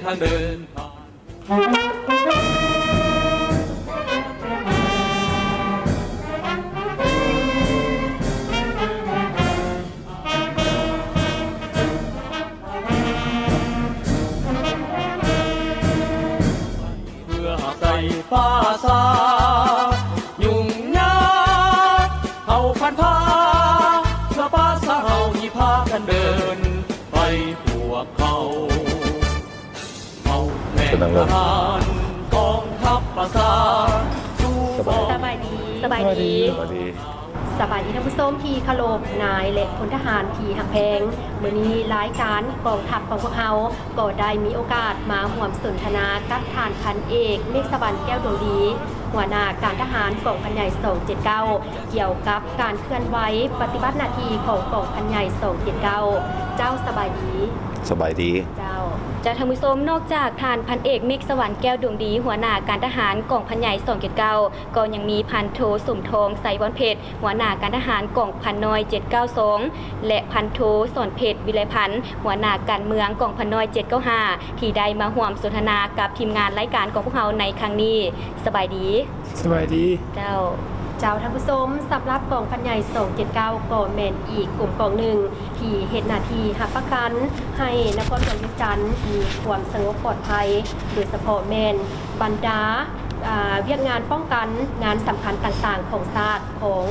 างเดินผ่านเพื่อใส่ฟ้าสายุ่งยากเขาพันพาเพื่อป้าสาวที่พากันเดินไปพวกเขาแม่ทหารกองทัพประสาสู้ สบายดีสบายดีสบายดีท่านผู้ชมที่เคารพนายและพลทหารที่หักแพงมื้อนี้รายการกองทัพของพวกเฮาก็ได้มีโอกาสมาร่วมสนทนากับทหารพันเอกเมฆสวรรค์แก้วดวงดีหัวหน้าการทหารกองพันใหญ่279เกี่ยวกับการเคลื่อนไหวปฏิบัติหน้าที่ของกองพันใหญ่279เจ้าสบายดี สบายดีเจ้าท่านผู้ชมนอกจากทานพันเอกเมฆสวรรค์แก้วดวงดีหัวหน้าการทหารกองพันใหญ่279ก็ยังมีพันโทสมทองไสวรเพชรหัวหน้าการทหารกองพันน้อย792และพันโทสอนเพชรวิไลพันธ์หัวหน้าการเมืองกองพันน้อย795ที่ได้มาร่วมสนทนากับทีมงานรายการของพวกเราในครั้งนี้สบายดีเจ้าท่านผู้ชมสำหรับกองพันใหญ่279ก็แม่นอีกกลุ่มกองหนึ่งที่เฮ็ดหน้าที่รับประกันให้นครหลวงวิจันทร์มีความสงบปลอดภัยโดยเฉพาะแม่นบรรดาเวียกงานป้องกันงานสำคัญต่างๆของชาติของ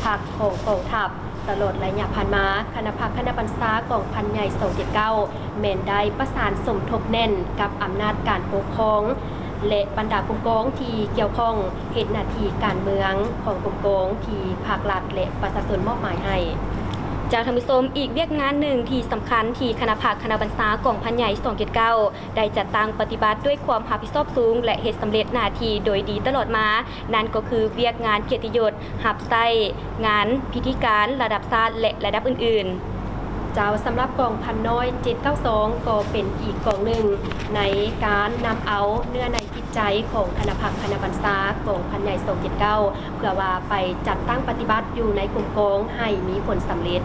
ภาคของกองทัพตลอดระยะผ่านมาคณะพักคณะบรรษากองพันใหญ่279แม่นได้ประสานสมทบแน่นกับอำนาจการปกครองและบรรดากลุ่มกองที่เกี่ยวข้องเฮ็ดหน้าที่การเมืองของกลุ่มกองที่ภาครัฐและประชาชนมอบหมายให้จากท่านผู้ชมอีกเวียกงานหนึ่งที่สำคัญที่คณะพักคณะบรรษากองพันใหญ่279ได้จัดตั้งปฏิบัติด้วยความรับผิดชอบสูงและเฮ็ดสำเร็จหน้าที่โดยดีตลอดมานั่นก็คือเวียกงานเกียรติยศรับใช้งานพิธีการระดับชาติและระดับอื่นๆเจ้าสำหรับกองพันน้อย792ก็เป็นอีกกองหนึ่งในการนำเอาเนื้อในจิตใจของคณะพักคณะบรรษากองพันใหญ่279เพื่อว่าไปจัดตั้งปฏิบัติอยู่ในกลุ่มกองให้มีผลสำเร็จ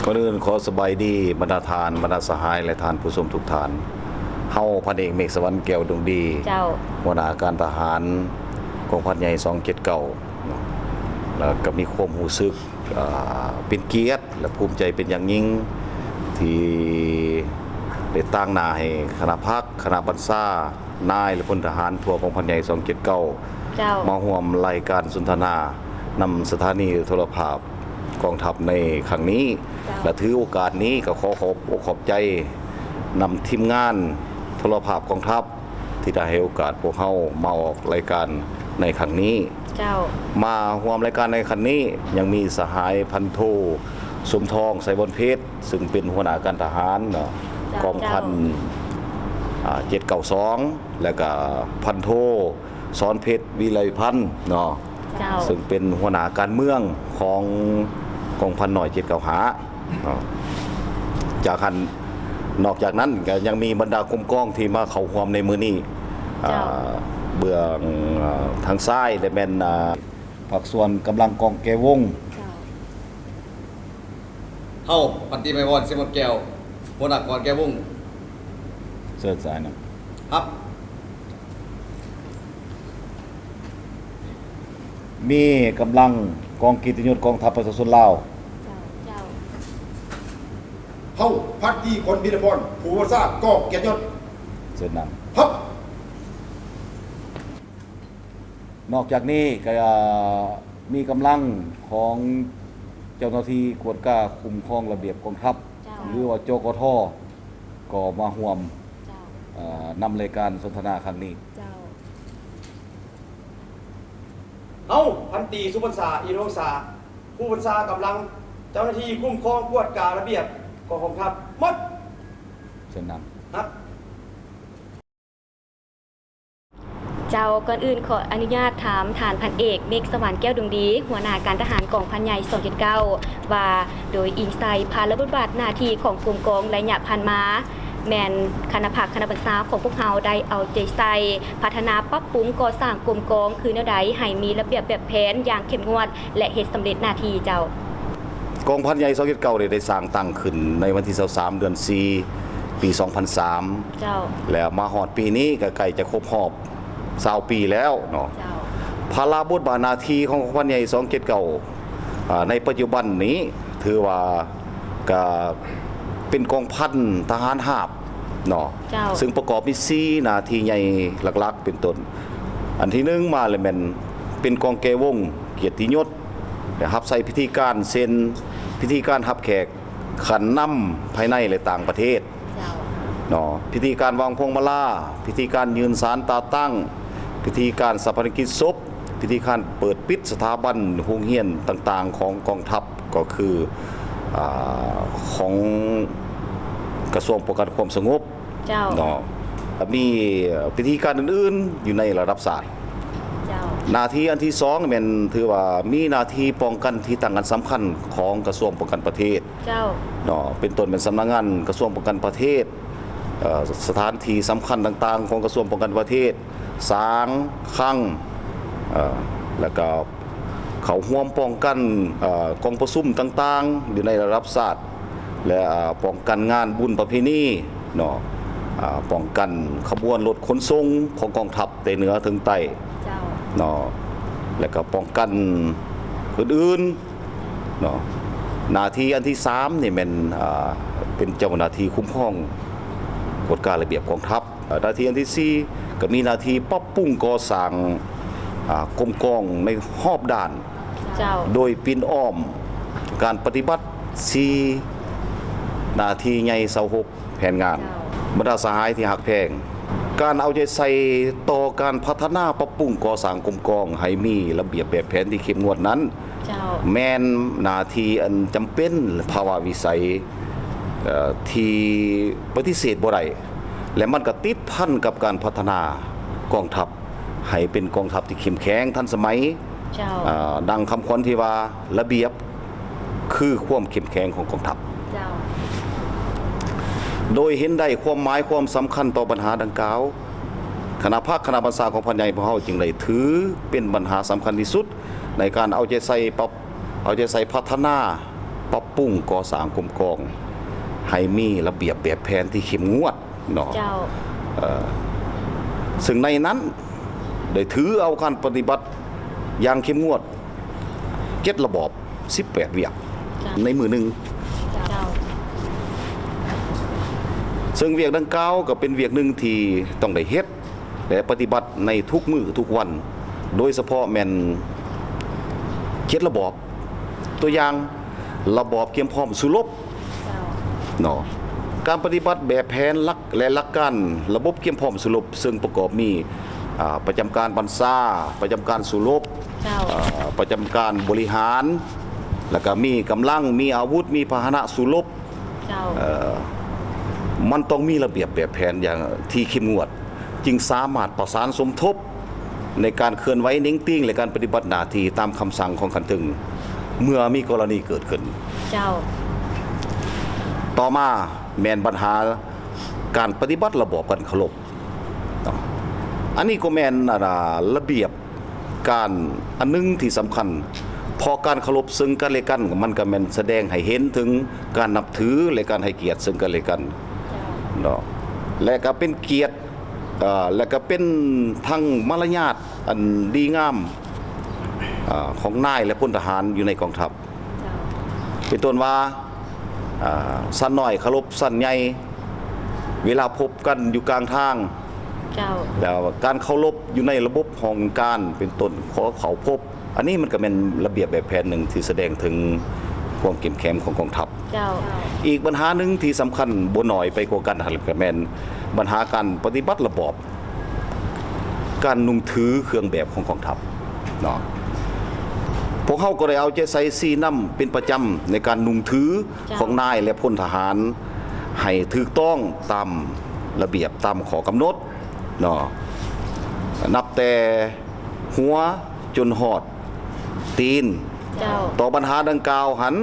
ก่อนอื่นขอสบายดีบรรดาทานบรรดาสหายและทานผู้ชมทุกท่านเฮาพันเอกเมฆสวรรค์แก้วดวงดีเจ้าหัวหน้าการทหารกองพันใหญ่279แล้วก็มีความรู้สึกเป็นเกียรติและภูมิใจเป็นอย่างยิ่งที่ได้ตั้งหน้าให้คณะพักคณะบรรษานายและพลทหารทั่วกองพันใหญ่279มาร่วมรายการสนทนานำสถานีโทรภาพกองทัพในครั้งนี้และถือโอกาสนี้ก็ขอบใจนำทีมงานโทรภาพกองทัพที่ได้ให้โอกาสพวกเฮามาออกรายการในครั้งนี้มาร่วมรายการในครั้งนี้ยังมีสหายพันโทสมทองไสวรเพชรซึ่งเป็นหัวหน้าการทหารกองพัน792และก็พันโทสอนเพชรวิไลพันธ์เนาะซึ่งเป็นหัวหน้าการเมืองของกองพันหน่อย795จากหันนอกจากนั้นก็ยังมีบรรดากรมกองที่มาเข้าร่วมในมื้อนี้เบื้องทางซ้ายได้แม่นภาคส่วนกำลังกองแกวงเฮาปฏิไมวรสิมแก้วหัวหน้ากองแก้ววงเสิร์ชสายนะครับมีกำลังกองกิตติยศกองทัพประชาชนลาวเฮาพักดีคนบิดาพรผู้ว่าทราบกองเกียรติยศเสิร์ชนำครับนอกจากนี้ก็มีกำลังของเจ้าหน้าที่กวดก้าคุ้มครองระเบียบกองทัพหรือว่าจกท.ก็มาร่วมนำรายการสนทนาครั้งนี้เฮาพันตรีสุพรรณษาอินทวงศาผู้บัญชากำลังเจ้าหน้าที่คุ้มครองกวดก้าระเบียบกองทัพหมดเชิญนำครับเจ้าก่อนอื่นขออนุญาตถามฐานพันเอกเมฆสวรรค์แก้วดวงดีหัวหน้าการทหารกองพันใหญ่279ว่าโดยอิงไซภารกิจบทหน้าที่ของกลุ่มกองระยะผ่านมาแมนคณะพักคณะบรรษาของพวกเราได้เอาใจใส่พัฒนาปรับปรุงก่อสร้างกลุ่มกองคือแนวใดให้มีระเบียบแบบแผนอย่างเข้มงวดและเฮ็ดสำเร็จหน้าที่เจ้ากองพันใหญ่279ได้สร้างตั้งขึ้นในวันที่23เดือน4 ปี 2003 เจ้า แล้วมาฮอดปีนี้ก็ใกล้จะครบรอบ20ปีแล้วเนาะ เจ้า ภาระบทบาทหน้าที่ของกองพันใหญ่ในปัจจุบันนี้ถือว่าก็เป็นกองพันทหารหาบเนาะ เจ้า ซึ่งประกอบมี4หน้าที่ใหญ่หลักๆเป็นต้นอันที่1มาเลยแม่นเป็นกองแกวงเกียรติยศรับใส่พิธีการเซ็นพิธีการรับแขกขันน้ำภายในและต่างประเทศ เจ้า เนาะพิธีการวางพวงมาลาพิธีการยืนศาลตาตั้งพิธีการสัพพนกิจศพพิธีการเปิดปิดสถาบันโรงเรียนต่างๆของกองทัพก็คือของกระทรวงป้องกันความสงบ เจ้า เนาะมีพิธีการอื่นๆอยู่ในระดับศาล เจ้า หน้าที่อันที่2แม่นถือว่ามีหน้าที่ป้องกันที่ต่างกันสำคัญของกระทรวงป้องกันประเทศ เจ้า เนาะเป็นต้นเป็นสำนักงานกระทรวงป้องกันประเทศสถานที่สำคัญต่างๆของกระทรวงป้องกันประเทศศาลคลังแล้วก็เขาร่วมป้องกันกองประชุมต่างๆอยู่ในระดับชาติและป้องกันงานบุญประเพณีเนาะป้องกันขบวนรถขนส่งของกองทัพแต่เหนือถึงใต้ เจ้า เนาะแล้วก็ป้องกันอื่นๆเนาะหน้าที่อันที่3นี่แม่นเป็นเจ้าหน้าที่คุ้มครองกฎการระเบียบกองทัพหน้าที่อันที่4ก็มีหน้าที่ปรับปรุงก่อสร้างกรมกองในรอบด้าน เจ้า โดยปินอ้อมการปฏิบัติ4หน้าที่ใหญ่26แผนงาน เจ้า บรรดาสหายที่หักแพงการเอาใจใส่ต่อการพัฒนาปรับปรุงก่อสร้างกรมกองให้มีระเบียบแบบแผนที่เข้มงวดนั้น เจ้า แม่นหน้าที่อันจำเป็นภาวะวิสัยที่ปฏิเสธบ่ได้และมันก็ติดพันกับการพัฒนากองทัพให้เป็นกองทัพที่เข้มแข็งทันสมัย เจ้า ดังคำขวัญที่ว่าระเบียบคือความเข้มแข็งของกองทัพ เจ้า โดยเห็นได้ความหมายความสำคัญต่อปัญหาดังกล่าวคณะภาคคณะบัญชาของพันใหญ่พวกเราจึงได้ถือเป็นปัญหาสำคัญที่สุดในการเอาใจใส่พัฒนาปรับปรุงก่อสร้างกรมกองให้มีระเบียบแบบแผนที่เข้มงวดเนาะ เจ้า ซึ่งในนั้นได้ถือเอาการปฏิบัติอย่างเข้มงวด7ระบอบ18เวียก จ้ะ ในมือหนึ่ง เจ้า ซึ่งเวียกดังกล่าวก็เป็นเวียกหนึ่งที่ต้องได้เฮ็ดและปฏิบัติในทุกมื้อทุกวัน โดยเฉพาะแม่น7ระบอบตัวอย่างระบอบเตรียมพร้อมสู้รบ เจ้า เนาะการปฏิบัติแบบแผนหลักและหลักการระบบเตรียมพร้อมสู้รบซึ่งประกอบมีประจำการบัญชาประจำการสู้รบ เจ้า ประจำการบริหารแล้วก็มีกำลังมีอาวุธมีพาหนะสู้รบ เจ้า มันต้องมีระเบียบแบบแผนอย่างที่เข้มงวดจึงสามารถประสานสมทบในการเคลื่อนไหวเน้งติ้งและการปฏิบัติหน้าที่ตามคำสั่งของขันตึงเมื่อมีกรณีเกิดขึ้น เจ้า ต่อมาแมนปัญหาการปฏิบัติระบอบการเคารพเนาะอันนี้ก็แมนระเบียบการอันนึงที่สำคัญพอการเคารพซึ่งกันและกันมันก็แมนแสดงให้เห็นถึงการนับถือและการให้เกียรติซึ่งกันและกันเนาะและก็เป็นเกียรติและก็เป็นทั้งมารยาทอันดีงามของนายและพลทหารอยู่ในกองทัพเป็นต้นว่าสั้นน้อยเคารพสั้นใหญ่เวลาพบกันอยู่กลางทาง เจ้า แล้วการเคารพอยู่ในระบบของการเป็นต้นขอเขาพบ อันนี้มันก็เป็นระเบียบแบบแผนหนึ่งที่แสดงถึงความเข้มแข็งของกองทัพ เจ้า อีกปัญหาหนึ่งที่สำคัญบ่น้อยไปกว่ากันก็แม่นปัญหาการปฏิบัติระบอบการนุ่งถือเครื่องแบบของกองทัพเนาะพวกเขาก็ได้เอาใจใส่ซีน้ำเป็นประจำในการนุ่งถือของนายและพลทหารให้ถูกต้องตามระเบียบตามข้อกำหนดเนาะนับแต่หัวจนหอดตีน เจ้า ต่อปัญหาดังกล่าวหัน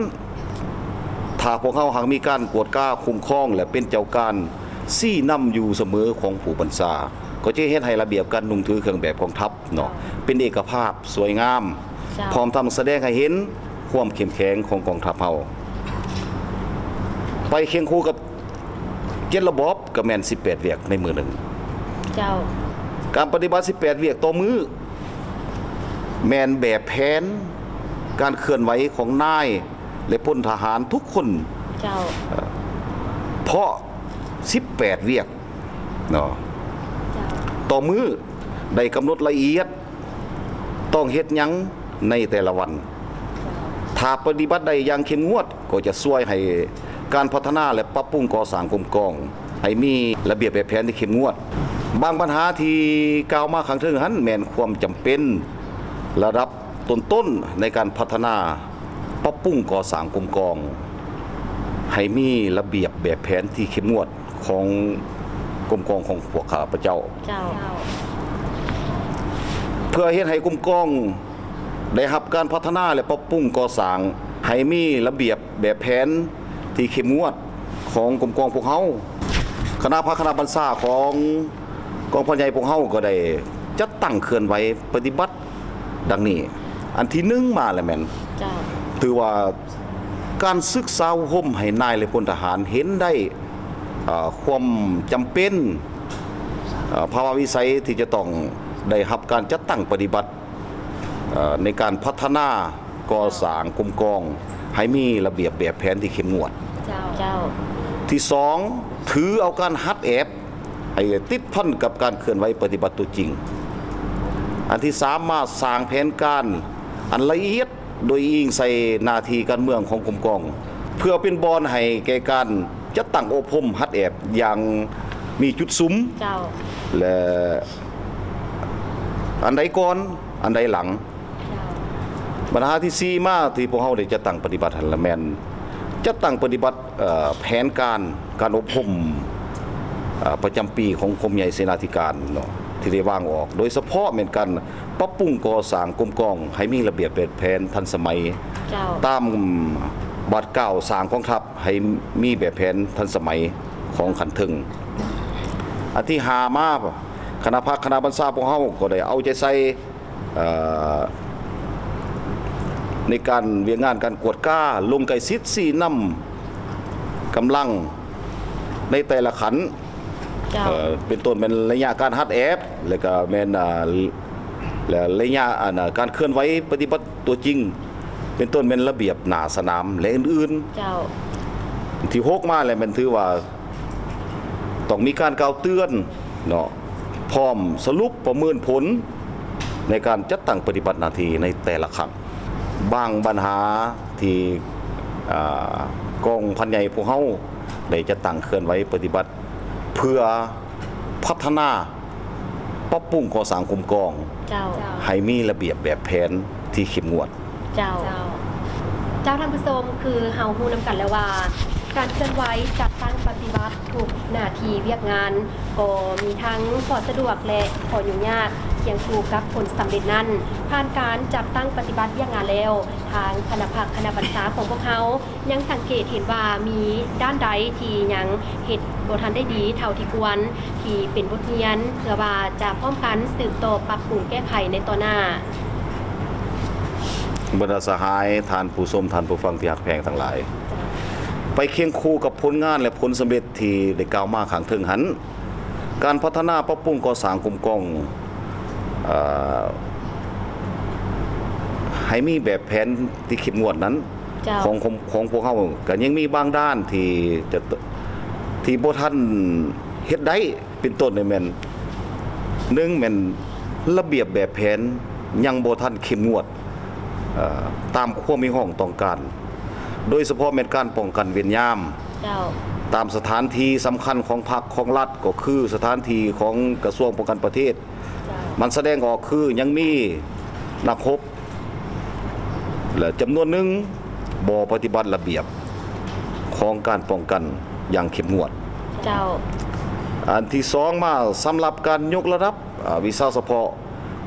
ถ้าพวกเขาหากมีการกวดก้าคุ้มครองและเป็นเจ้าการซี่นำอยู่เสมอของผู้บัญชาก็จะเฮ็ดให้ระเบียบการนุ่งถือเครื่องแบบของทัพเนาะเป็นเอกภาพสวยงาม พร้อมทั้งแสดงให้เห็นความเข้มแข็งของกองทัพเฮาไปเคียงคู่กับ 7ระบบก็แม่น18เวียกในมือหนึ่ง เจ้า การปฏิบัติ18เวียกต่อมื้อแม่นแบบแผนการเคลื่อนไหวของนายและพลทหารทุกคน เจ้า เพราะ18เวียกเนาะ เจ้า ต่อมื้อได้กำหนดละเอียดต้องเฮ็ดหยังในแต่ละวัน ถ้าปฏิบัติได้อย่างเข้มงวดก็จะช่วยให้การพัฒนาและปรับปรุงก่อสร้างกรมกองให้มีระเบียบแบบแผนที่เข้มงวด บางปัญหาที่กล่าวมาข้างเทิงหันแม่นความจำเป็นระดับต้นๆในการพัฒนาปรับปรุงก่อสร้างกรมกองให้มีระเบียบแบบแผนที่เข้มงวดของกรมกองของพวกข้าพเจ้า เจ้า เพื่อเฮ็ดให้กรมกองได้รับการพัฒนาและปรับปรุงก่อสร้างให้มีระเบียบแบบแผนที่เข้มงวดของกรมกองพวกเฮาคณะบัญชาของกองพลใหญ่พวกเฮาก็ได้จัดตั้งเคลื่อนไหวปฏิบัติดังนี้ อันที่1มาแล้วแม่น เจ้า ถือว่าการศึกษาห่มให้นายและพลทหารเห็นได้ความจำเป็นภาวะวิสัยที่จะต้องได้รับการจัดตั้งปฏิบัติในการพัฒนาก่อสร้างกรมกองให้มีระเบียบแบบแผนที่เข้มงวด เจ้า เจ้า ที่2ถือเอาการฮัดแอบให้ติดพันกับการเคลื่อนไหวปฏิบัติตัวจริง อันที่3มาสร้างแผนการอันละเอียดโดยอิงใส่หน้าที่การเมืองของกรมกอง เพื่อเป็นบอนให้แก่การจัดตั้งอบรมฮัดแอบอย่างมีจุดซุ้ม เจ้า และอันใดก่อนอันใดหลัง เจ้า ปัญหาที่4มาที่พวกเฮาได้จัดตั้งปฏิบัติหันละแม่นจัดตั้งปฏิบัติแผนการอบรมประจำปีของกรมใหญ่เสนาธิการเนาะที่ได้วางออก โดยเฉพาะเป็นการปรับปรุงก่อสร้างกรมกองให้มีระเบียบแบบแผนทันสมัย เจ้า ตามบัตรเก่าสร้างกองทัพให้มีแบบแผนทันสมัยของขันถึง อันที่5มาคณะบัญชาพวกเฮาก็ได้เอาใจใส่ในการเวียงงานการกวดก้าลงไก่ซิด4นำกำลังในแต่ละขัน เจ้า เป็นต้นเป็นระยะการฮัดแอบแล้วก็แม่นและระยะการเคลื่อนไหวปฏิบัติตัวจริง เป็นต้นเป็นระเบียบหน้าสนามและอื่น เจ้า ๆที่6มาแล้วมันถือว่าต้องมีการกล่าวเตือนเนาะพร้อมสรุปประเมินผลในการจัดตั้งปฏิบัติหน้าที่ในแต่ละครั้งบางปัญหาที่กองพันใหญ่พวกเฮาได้จัดตั้งเคลื่อนไหวปฏิบัติเพื่อพัฒนาปรับปรุงก่อสร้างกรมกอง เจ้า ให้มีระเบียบแบบแผนที่เข้มงวด เจ้า เจ้าท่านผู้ชมคือเฮาฮู้นำกันแล้วว่า การเคลื่อนไหวจัดตั้งปฏิบัติทุกหน้าที่เวียกงานก็มีทั้งข้อสะดวกและข้อยุ่งยากเคียงคู่กับผลสำเร็จนั้นผ่านการจัดตั้งปฏิบัติเวียกงานแล้วทางคณะบัญชาของพวกเขายังสังเกตเห็นว่ามีด้านใดที่ยังเฮ็ดบ่ทันได้ดีเท่าที่ควรที่เป็นบทเรียนเพื่อว่าจะพร้อมกันสืบต่อปรับปรุงแก้ไขในต่อหน้า บรรดาสหายทานผู้ชมทานผู้ฟังที่ฮักแพงทั้งหลาย ไปเคียงคู่กับผลงานและผลสำเร็จที่ได้กล่าวมาข้างเทิงหันการพัฒนาปรับปรุงก่อสร้างกรมกองให้มีแบบแผนที่เข้มงวดนั้น เจ้า ของพวกเขาก็ยังมีบางด้านที่บ่ทันเฮ็ดได้เป็นต้นนี่แม่น1แม่นระเบียบแบบแผนยังบ่ทันเข้มงวดตามความมีห้องต้องการโดยเฉพาะแม่นการป้องกันเวรยาม เจ้า ตามสถานที่สำคัญของพรรคของรัฐก็คือสถานที่ของกระทรวงป้องกันประเทศ มันแสดงออกคือยังมีนักรบและจำนวนหนึ่งบ่ปฏิบัติระเบียบของการป้องกันอย่างเข้มงวด เจ้า อันที่2มาสำหรับการยกระดับวิชาเฉพาะ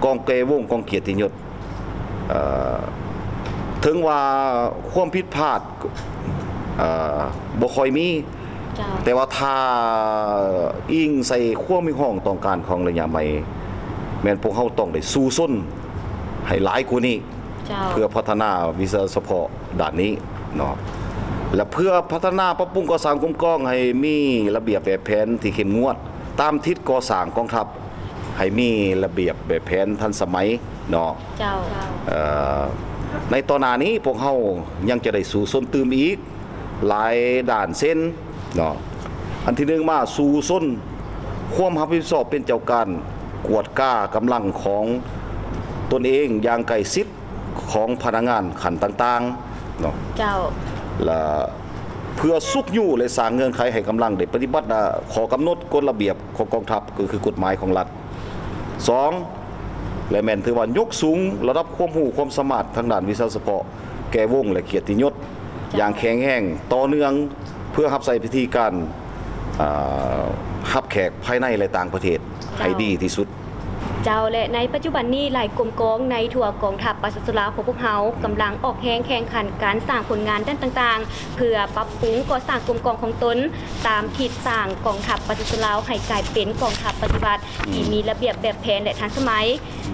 กองเกวงกองเกียรติยศถึงว่าความผิดพลาดบ่ค่อยมี เจ้า แต่ว่าถ้าอิงใส่ความมีห้องต้องการของระยะใหม่แม่นพวกเฮาต้องได้สู้ส้นให้หลายกว่านี้ เจ้า เพื่อพัฒนาวิชาเฉพาะด้านนี้เนาะ และเพื่อพัฒนาปรับปรุงก่อสร้างกรมกองให้มีระเบียบแบบแผนที่เข้มงวด ตามทิศก่อสร้างกองทัพให้มีระเบียบแบบแผนทันสมัยเนาะ เจ้า ในตอนหน้านี้พวกเฮายังจะได้สู่ส้นตืมอีกหลายด่านเส้นเนาะอันที่หนึ่งมาสู่ส้นความรับผิดชอบเป็นเจ้าการกวดก้ากำลังของตนเองอย่างใกล้ชิดของพนักงานขันต่างๆเนาะ เจ้า และเพื่อสุกอยู่และสร้างเงื่อนไขให้กำลังได้ปฏิบัติขอกำหนดกฎระเบียบของกองทัพก็คือกฎหมายของรัฐ 2. และแม่นถือว่ายกสูงระดับความรู้ความสามารถทางด้านวิชาเฉพาะแก่วงและเกียรติยศอย่างแข็งแรงต่อเนื่องเพื่อรับใช้พิธีการรับแขกภายในและต่างประเทศให้ดีที่สุด เจ้าและในปัจจุบันนี้หลายกรมกองในทั่วกองทัพปราศลาวของพวกเขากำลังออกแข่งขันการสร้างผลงานด้านต่างๆ เพื่อปรับปรุงก่อสร้างกรมกองของตนตามทิศสร้างกองทัพปราศลาวให้กลายเป็นกองทัพปฏิบัติที่มีระเบียบแบบแผนและทันสมัย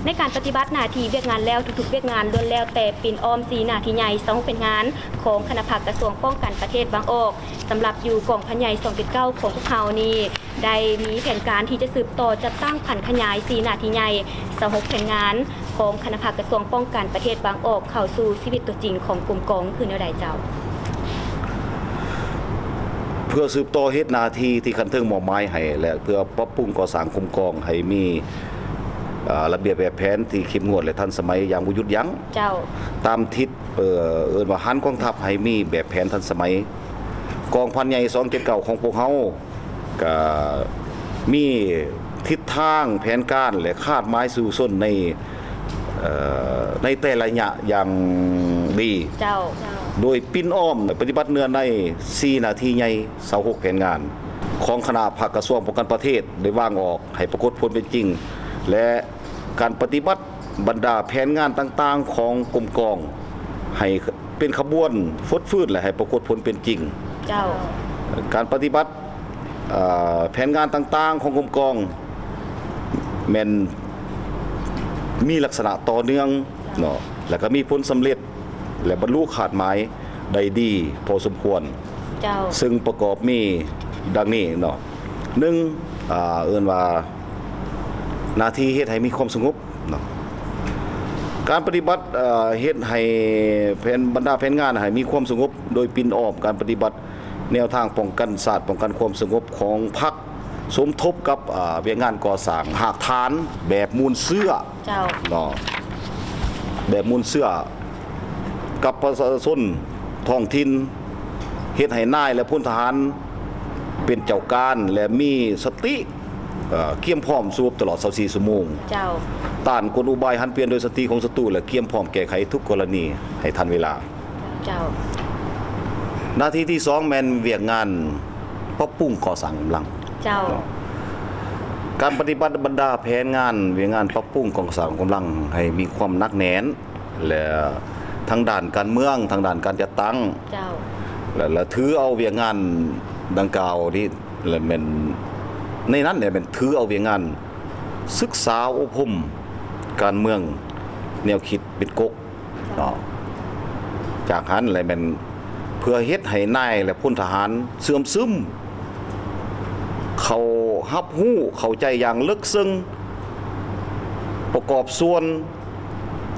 ในการปฏิบัติหน้าที่เวียกงานแล้วทุกๆเวียกงานล้วนแล้วแต่เป็นอ้อมสีหน้าที่ใหญ่สองเป็นงานของคณะภาคกระทรวงป้องกันประเทศบางออกสำหรับอยู่กองพันใหญ่279ของพวกเขานี้ได้มีแผนการที่จะสืบต่อจัดตั้งผันขยายสีหน้าที่ใหญ่6แผนงานของคณะภาคกระทรวงป้องกันประเทศบางออกเข้าสู่ชีวิตตัวจริงของกรมกองคือแนวใดเจ้า เพื่อสืบต่อเฮ็ดหน้าที่ที่คันเทิงมอบหมายให้และเพื่อปรับปรุงก่อสร้างกรมกองให้มีระเบียบแบบแผนที่เข้มงวดและทันสมัยอย่างบ่หยุดยั้ง เจ้า ตามทิศเอิ้นว่าหันกองทัพให้มีแบบแผนทันสมัยกองพันใหญ่279ของพวกเฮาก็มีทิศทางแผนการและคาดหมายสู่ส้นในแต่ละระยะอย่างดี เจ้า โดยปิ้นอ้อมปฏิบัติเนื้อใน4นาทีใหญ่26แผนงาน ของคณะภาคกระทรวงป้องกันประเทศได้วางออกให้ปรากฏผลเป็นจริง และการปฏิบัติบรรดาแผนงานต่างๆของกรมกองให้เป็นขบวนฟดฟืดและให้ปรากฏผลเป็นจริง เจ้า การปฏิบัติแผนงานต่างๆของกรมกองแม่นมีลักษณะต่อเนื่องเนาะแล้วก็มีผลสำเร็จและบรรลุขาดหมายได้ดีพอสมควร เจ้า ซึ่งประกอบมีดังนี้เนาะหนึ่งเอิ้นว่าหน้าที่เฮ็ดให้มีความสงบเนาะการปฏิบัติเฮ็ดให้บรรดาแผนงานให้มีความสงบโดยปินอ้อมการปฏิบัติแนวทางป้องกันศาสตร์ป้องกันความสงบของพรรคสมทบกับเวียงงานก่อสร้างหากฐานแบบมูลเสื้อ เจ้า เนาะแบบมูลเสื้อกับประชาชนท้องถิ่นเฮ็ดให้นายและพลทหารเป็นเจ้าการและมีสติเกียมพร้อมสู้ตลอด24ชั่วโมง เจ้า ต้านกลอุบายหันเปลี่ยนโดยสติของศัตรูและเกียมพร้อมแก้ไขทุกกรณีให้ทันเวลา เจ้า หน้าที่ที่2แม่นเวียกงานปรับปรุงก่อสร้างกำลัง เจ้า การปฏิบัติบรรดาแผนงานเวียงงานปรับปรุงก่อสร้างกำลังให้มีความหนักแน่นและทางด้านการเมืองทางด้านการจัดตั้ง เจ้า และถือเอาเวียงงานดังกล่าวที่และเป็นในนั้นเนี่ยเป็นถือเอาเวียงงานศึกษาอบรมการเมืองแนวคิดเป็นกกเนาะจากนั้นอะไรเป็นเพื่อเฮ็ดให้นายและพลทหารเสื่อมซึมเขารับรู้เข้าใจอย่างลึกซึ้งประกอบส่วน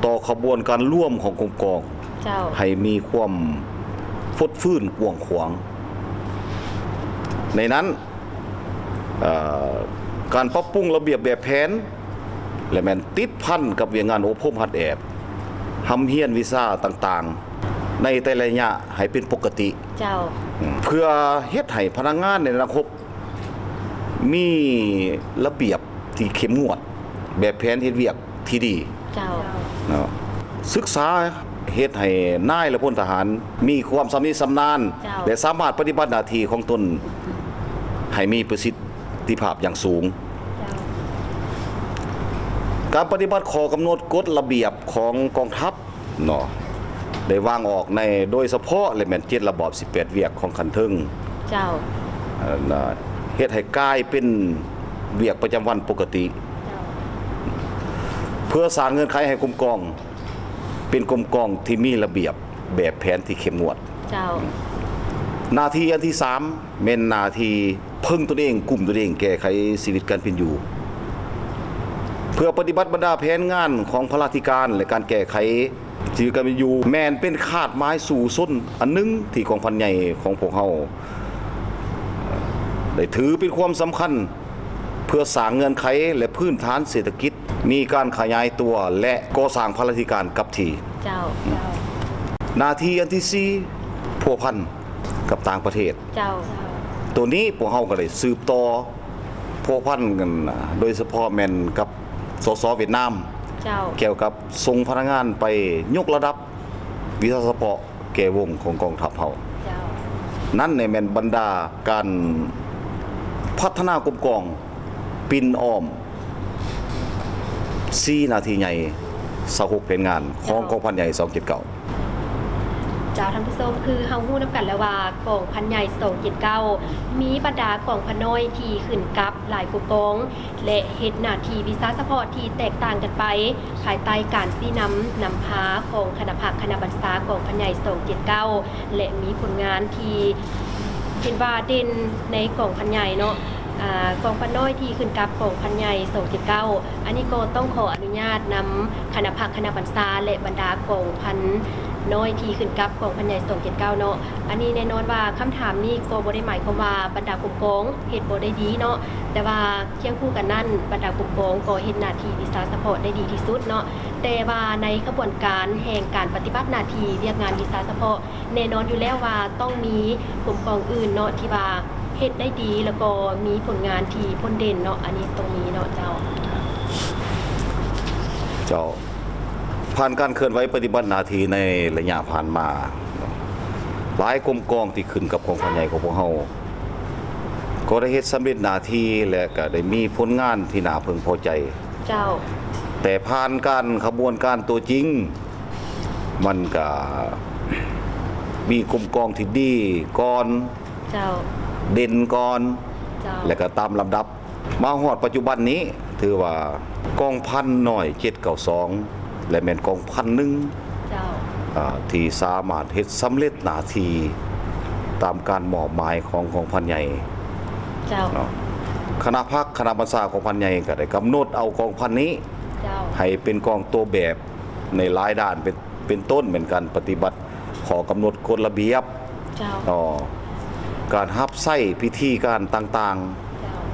ต่อขบวนการร่วมของกรมกอง เจ้า ให้มีความฟดฟื้นกว้างขวางในนั้นการปรับปรุงระเบียบแบบแผนและแม่นติดพันกับเวียงงานอบรมหัดแอบทำเฮียนวีซ่าต่างๆในแต่ละระยะให้เป็นปกติ เจ้า เพื่อเฮ็ดให้พนักงานในอนาคตมีระเบียบที่เข้มงวดแบบแผนเฮ็ดเวียกที่ดี เจ้า เนาะศึกษาเฮ็ดให้นายและพลทหารมีความสำนิชำนาญ เจ้า และสามารถปฏิบัติหน้าที่ของตนให้มีประสิทธิภาพอย่างสูง การปฏิบัติข้อกำหนดกฎระเบียบของกองทัพเนาะได้วางออกในโดยเฉพาะและแม่น7ระบอบ18เวียกของคันเทิง เจ้า เฮ็ดให้กลายเป็นเวียกประจำวันปกติ เพื่อสร้างเงื่อนไขให้กรมกองเป็นกรมกองที่มีระเบียบแบบแผนที่เข้มงวด เจ้า หน้าที่อันที่3แม่นหน้าที่พึ่งตนเองกลุ่มตนเองแก้ไขชีวิตการเป็นอยู่เพื่อปฏิบัติบรรดาแผนงานของพระราธิการและการแก้ไขชีวิตการเป็นอยู่แม่นเป็นคาดไม้สู่ส้นอันหนึงที่กองพันใหญ่ของพวกเฮาได้ถือเป็นความสำคัญเพื่อสร้างเงื่อนไขและพื้นฐานเศรษฐกิจมีการขยายตัวและก่อสร้างพระราธิการกับที เจ้า หน้าที่อันที่4พัวพันกับต่างประเทศ เจ้า ตัวนี้พวกเฮาก็ได้สืบต่อพัวพันกันโดยเฉพาะแม่นกับสสเวียดนาม เจ้า เกี่ยวกับส่งพนักงานไปยกระดับวิชาเฉพาะแก่วงของกองทัพเฮา เจ้า นั่นในแม่นบรรดาการพัฒนากรมกองปินอ้อม4นาทีใหญ่สหกเป็นงานของกองพันใหญ่279เจ้าท่านผู้ชมคือเฮาฮู้นำกันแล้วว่ากองพันใหญ่279มีบรรดากองพันน้อยที่ขึ้นกับหลายกลุ่มกองและเฮ็ดหน้าที่วิชาเฉพาะที่แตกต่างกันไปภายใต้การชี้นำพาของคณะภาคคณะบัญชากองพันใหญ่279และมีผลงานที่เห็นว่าเด่นในกองพันใหญ่เนาะกองพันน้อยที่ขึ้นกับกองพันใหญ่279อันนี้ก็ต้องขออนุญาตนำคณะภาคคณะบัญชาและบรรดากองพันน้อยที่ขึ้นกับกองพันใหญ่279เนาะอันนี้แน่นอนว่าคำถามนี้ก็บ่ได้หมายความว่าบรรดากลุ่มกองเฮ็ดบ่ได้ดีเนาะแต่ว่าเคียงคู่กันนั้นบรรดากลุ่มกองก็เฮ็ดหน้าที่วิชาเฉพาะได้ดีที่สุดเนาะแต่ว่าในกระบวนการแห่งการปฏิบัติหน้าที่เรียกงานวิชาเฉพาะแน่นอนอยู่แล้วว่าต้องมีกลุ่มกองอื่นเนาะที่ว่าเฮ็ดได้ดีแล้วก็มีผลงานที่พ้นเด่นเนาะอันนี้ตรงนี้เนาะเจ้าผ่านการเคลื่อนไหวปฏิบัติหน้าที่ในระยะผ่านมาหลายกรมกองที่ขึ้นกับกองพันใหญ่ของพวกเฮาก็ได้เฮ็ดสำเร็จหน้าที่และก็ได้มีผลงานที่น่าพึงพอใจเจ้าแต่ผ่านการขบวนการตัวจริงมันก็มีกรมกองที่ดีก่อนเจ้าเด่นก่อนและก็ตามลำดับมาฮอดปัจจุบันนี้ถือว่ากองพันน้อย792และแม่นกองพันหนึ่งที่สามารถเฮ็ดสำเร็จหน้าที่ตามการมอบหมายของกองพันใหญ่เจ้าคณะภาคคณะบัญชาของพันใหญ่ก็ได้กำหนดเอากองพันนี้ให้เป็นกองตัวแบบในหลายด้านเป็นต้นเหมือนกันปฏิบัติขอกำหนดกฎระเบียบการรับใช้พิธีการต่าง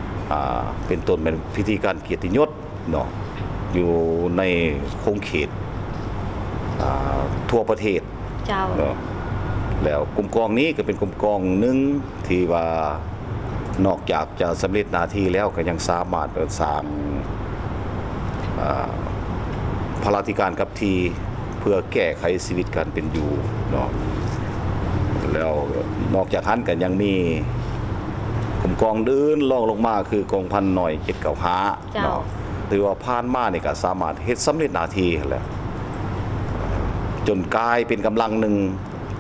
ๆเป็นต้นเป็นพิธีการเกียรติยศเนาะอยู่ในโครงเขตทั่วประเทศแล้วกลุ่มกองนี้ก็เป็นกลุ่มกองหนึ่งที่ว่านอกจากจะสำเร็จหน้าที่แล้วก็ยังสามารถสร้างพระราธิการกับทีเพื่อแก้ไขชีวิตการเป็นอยู่เนาะแล้วนอกจากนั้นก็ยังมีกลุ่มกองอื่นรองลงมาคือกองพันหน่อย795เนาะถือว่าผ่านมาเนี่ยก็สามารถเฮ็ดสำเร็จหน้าที่แล้วจนกลายเป็นกำลังหนึ่ง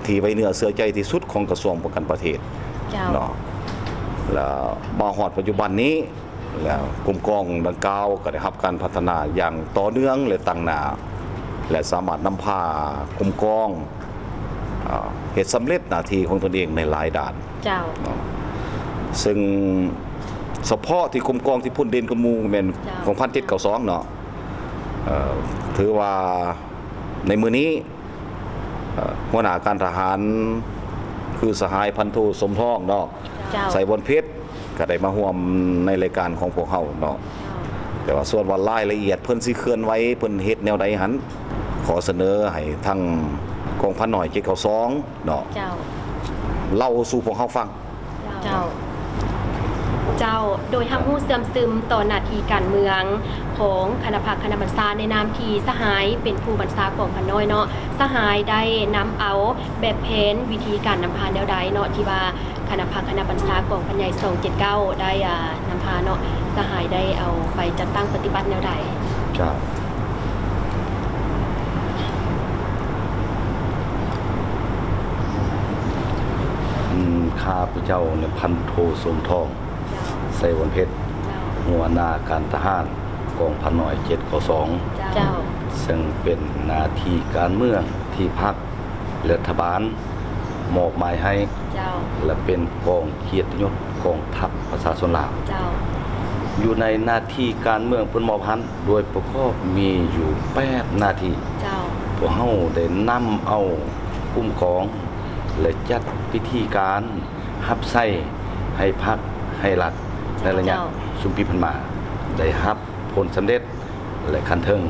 ที่ไว้เนื้อเสื้อใจที่สุดของกระทรวงป้องกันประเทศเนาะแล้วมาฮอดปัจจุบันนี้แล้วกลุ่มกองดังกล่าวก็ได้รับการพัฒนาอย่างต่อเนื่องและตั้งหน้าและสามารถนำพากลุ่มกองเฮ็ดสำเร็จหน้าที่ของตนเองในหลายด้านซึ่งเฉพาะที่กรมกองที่พ้นเด่นกับหมู่แม่นของ1792เนาะถือว่าในมื้อนี้หัวหน้าการทหารคือสหายพันโทสมทองเนาะใส่บนเพชรก็ได้มาร่วมในรายการของพวกเฮาเนาะแต่ว่าส่วนว่ารายละเอียดเพิ่นสิเคลื่อนไหวเพิ่นเฮ็ดแนวใดหันขอเสนอให้ทางกองพันหน่อย792เนาะเล่าสู่พวกเฮาฟังเจ้าโดยรับรู้เสื่อมซึมต่อหน้าที่การเมืองของคณะภาคคณะบัญชาในนามที่สหายเป็นผู้บัญชากองพันน้อยเนาะสหายได้นำเอาแบบแผนวิธีการนำพาแนวใดเนาะที่ว่าคณะภาคคณะบัญชากองพันใหญ่279ได้นำพาเนาะสหายได้เอาไปจัดตั้งปฏิบัติแนวใดเจ้าข้าพเจ้าเนี่ยพันโทสมทองไสวนเพชรหัวหน้าการทหารกองพันหน่อย792ซึ่งเป็นหน้าที่การเมืองที่พรรครัฐบาล มอบหมายให้ เจ้า และเป็นกองเกียรติยศกองทัพประชาชนลาว เจ้า อยู่ในหน้าที่การเมืองเพิ่นมอบให้โดยประกอบมีอยู่8หน้าที่ เจ้า พวกเฮาได้นำเอาคุ้มครองและจัดพิธีการรับใช้ให้พรรคให้รัฐในระยะสุมปีผ่านมาได้รับผลสำเร็จและคันเทิง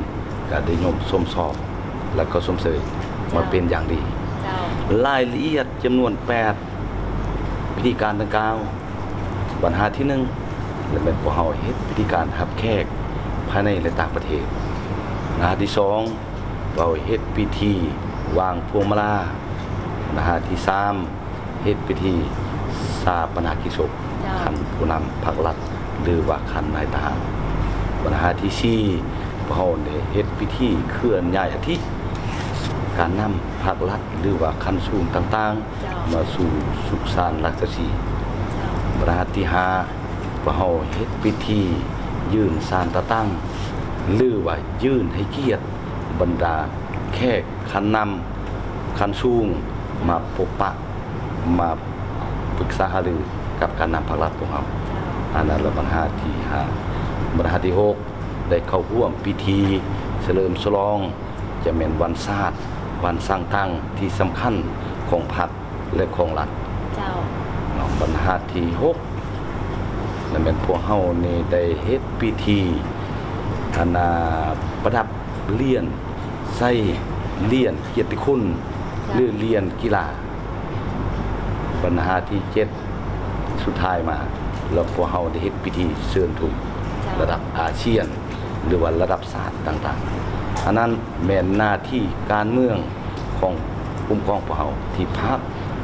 ก็ได้ยมชมชอบและก็ชมเชยมาเป็นอย่างดี เจ้าร ายละเอียดจำนวน8พิธีการดังกล่าวปัญหาที่1และเป็นพวกเฮาเฮ็ดพิธีการรับแขกภายในและต่างประเทศปัญหาที่2เราเฮ็ดพิธีวางพวงมาลาปัญหาที่3เฮ็ดพิธีชาปนกิจศพคันผู้นำภาครัฐหรือว่าคันนายทหารปัญหาที่4พวกเฮาได้เฮ็ดพิธีเคลื่อนย้ายอาทิตย์การนำภาครัฐหรือว่าคันสูงต่างๆมาสู่สุสานรักษศรีปัญหาที่5พวกเฮาเฮ็ดพิธียื่นศาลตะตั้งหรือว่ายื่นให้เกียรติบรรดาแขกคันนำคันสูงมาพบปะมาปรึกษาหารือกับการนำภาครัฐของเราอันนั้นละปัญหาที่5ปัญหาที่6ได้เข้าร่วมพิธีเฉลิมฉลองจะเป็นวันชาติวันสร้างตั้งที่สำคัญของพรรคและของรัฐ เจ้า ปัญหาที่6นั่นเป็นพวกเฮานี่ได้เฮ็ดพิธีประดับเลียนใส่เลียนเกียรติคุณหรือเลียนกีฬาปัญหาที่7สุดท้ายมาแล้วพวกเฮาได้เฮ็ดพิธีเชิญทูตระดับอาเซียนหรือว่าระดับชาติต่างๆอันนั้นแม่นหน้าที่การเมืองของกลุ่มกองพวกเฮาที่พรรค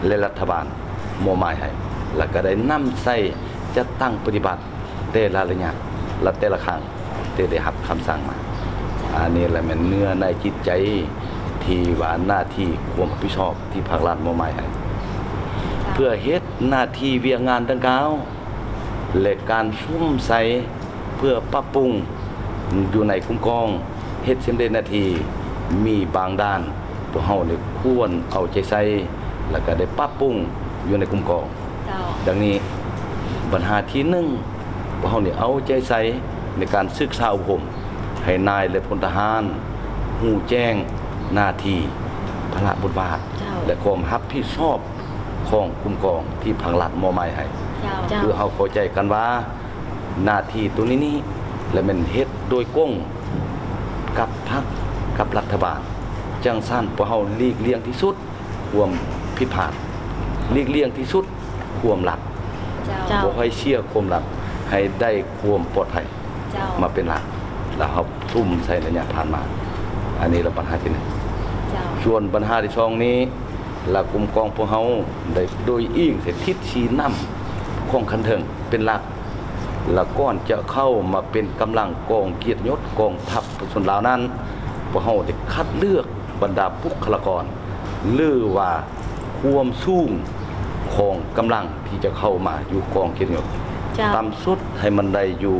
และรัฐบาลมอบหมายให้แล้วก็ได้นำใส่จัดตั้งปฏิบัติแต่ละระยะและแต่ละครั้งที่ได้รับคำสั่งมาอันนี้แหละแม่นเนื้อในจิตใจที่ว่าหน้าที่ความรับผิดชอบที่ภาครัฐมอบหมายให้เพื่อเฮ็ดหน้าที่เวียงงานดังกล่าวและการซุ่มใส่เพื่อปรับปรุงอยู่ในคุ้มกองเฮ็ดสำเร็จหน้าที่มีบางด้านพวกเฮานี่ควรเอาใจใส่แล้วก็ได้ปรับปรุงอยู่ในคุ้มกอง เจ้า ดังนี้ปัญหาที่1พวกเฮานี่เอาใจใส่ในการศึกษาอบรมให้นายและพลทหารฮู้แจ้งหน้าที่ภาระบทบาทและความรับผิดชอบของคุ้มกองที่ภาครัฐมอบหมายให้ เจ้า คือเฮาเข้าใจกันว่าหน้าที่ตัวนี้และมันเฮ็ดโดยกงกับพรรคกับรัฐบาลจังซั่นพวกเฮาหลีกเลี่ยงที่สุดความผิดพลาดหลีกเลี่ยงที่สุดความลับ เจ้า บ่ให้เชื่อความลับให้ได้ความปลอดภัย เจ้า มาเป็นหลักแล้วเฮาทุ่มใส่ระยะผ่านมาอันนี้ละปัญหาที่1 เจ้า ส่วนปัญหาที่2นี้ละกลุ่มกองพวกเฮาได้โดยอิงเสทิศชี้นำของคันเทิงเป็นหลักแล้วก่อนจะเข้ามาเป็นกำลังกองเกียรติยศกองทัพประชาชนลาวนั้นพวกเฮาได้คัดเลือกบรรดาบุคลากรหรือว่าความสูงของกำลังที่จะเข้ามาอยู่กองเกียรติยศ เจ้า ต่ำสุดให้มันได้อยู่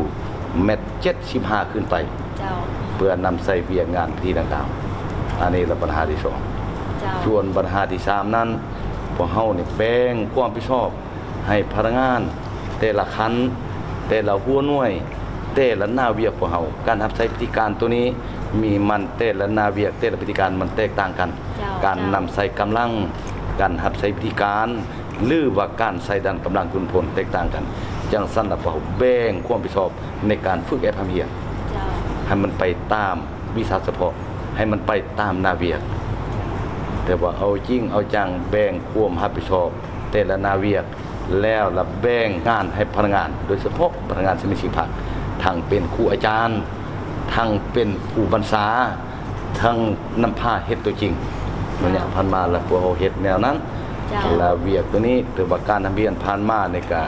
เมตร75ขึ้นไป เจ้า เพื่อนำใส่เวียงงานที่ดังกล่าวอันนี้ละปัญหาที่2 เจ้า ส่วนปัญหาที่3นั้นพวกเฮานี่แบ่งความรับผิดชอบให้พนักงานแต่ละคันแต่ละหัวหน่วยแต่ละหน้าเวียกพวกเฮาการรับใช้พิธีการตัวนี้มีมันแต่ละหน้าเวียกแต่ละพิธีการมันแตกต่างกัน การนำใส่กำลังการรับใช้พิธีการหรือว่าการใส่ดันกำลังทุนพลแตกต่างกันจังซั่นน่ะพวกเฮาแบ่งความรับผิดชอบในการฝึกแอพเฮีย เจ้า ให้มันไปตามวิชาเฉพาะให้มันไปตามหน้าเวียกแต่ว่าเอาจริงเอาจังแบ่งความรับผิดชอบแต่ละหน้าเวียกแล้วละแบ่งงานให้พนักงานโดยเฉพาะพนักงานสมาชิกพรรคทั้งเป็นครูอาจารย์ทั้งเป็นผู้บรรษาทั้งนำพาเฮ็ดตัวจริงนั่นแหละผ่านมาแล้วพวกเฮาเฮ็ดแนวนั้น เจ้า แล้วเวียกตัวนี้ถือว่าการทำเวียนผ่านมานี่ก็